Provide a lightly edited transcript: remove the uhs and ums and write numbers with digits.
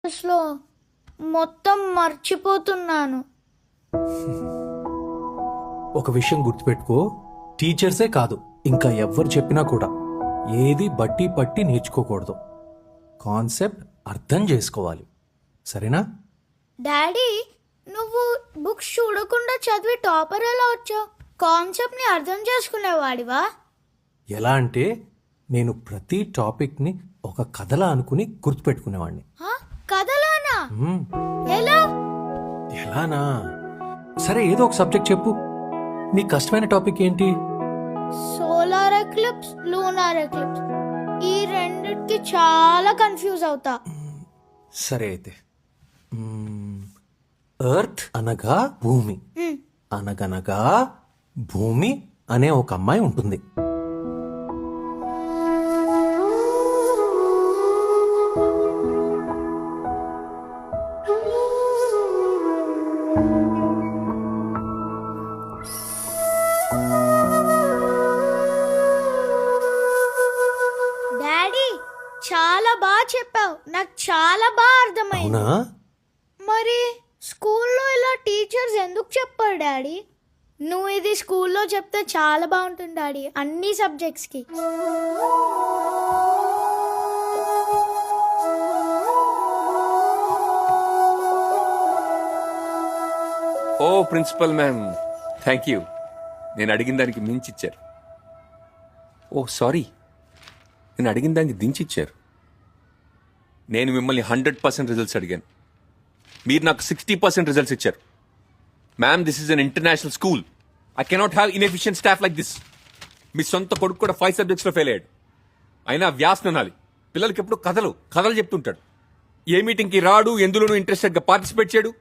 లో మొత్తం మర్చిపోతున్నాను. ఒక విషయం గుర్తుపెట్టుకో, టీచర్సే కాదు ఇంకా ఎవ్వరు చెప్పినా కూడా ఏది బట్టి పట్టి నేర్చుకోకూడదు. కాన్సెప్ట్ అర్థం చేసుకోవాలి, సరేనా? డాడీ, నువ్వు బుక్స్ చూడకుండా చదివి టాపర్ ఎలా వచ్చావు? కాన్సెప్ట్ ని అర్థం చేసుకునేవాడివా? ఎలా అంటే నేను ప్రతి టాపిక్ని ఒక కథలా అనుకుని గుర్తుపెట్టుకునేవాడిని. కథలోనా? మ్మ్. ఎలా? ఎలానా? సరే, ఏదో ఒక సబ్జెక్ట్ చెప్పు. నీ కష్టమైన టాపిక్ ఏంటి? సోలార్ ఎక్లిప్స్, లూనార్ ఎక్లిప్స్, ఈ రెండిటికి చాలా కన్ఫ్యూజ్ అవుతా. సరే అయితే, ఎర్త్ అనగా భూమి, అనగనగా భూమి అనే ఒక అమ్మాయి ఉంటుంది. డాడీ, చాలా బాగా చెప్పావు, నాకు చాలా బాగా అర్థమైంది. అవునా? మరి స్కూల్లో ఇలా టీచర్స్ ఎందుకు చెప్పారు డాడీ? నువ్వు ఇది స్కూల్లో చెప్తే చాలా బాగుంటుంది డాడీ, అన్ని సబ్జెక్ట్స్కి. ఓ ప్రిన్సిపల్ మ్యామ్, థ్యాంక్ యూ. నేను అడిగిన దానికి మించి ఇచ్చారు. ఓ సారీ, నేను అడిగిన దానికి దించిచ్చారు. నేను మిమ్మల్ని 100% రిజల్ట్స్ అడిగాను, మీరు నాకు 60% రిజల్ట్స్ ఇచ్చారు. Ma'am, this is an international school. I cannot have inefficient staff like this. మీ సొంత కొడుకు కూడా 5 సబ్జెక్ట్స్లో ఫెయిల్ అయ్యాడు. అయినా వ్యాస అనాలి. పిల్లలకి ఎప్పుడు కథలు చెప్తుంటాడు. ఏ మీటింగ్కి రాడు, ఎందులోనూ ఇంట్రెస్టెడ్గా పార్టిసిపేట్ చేయడు.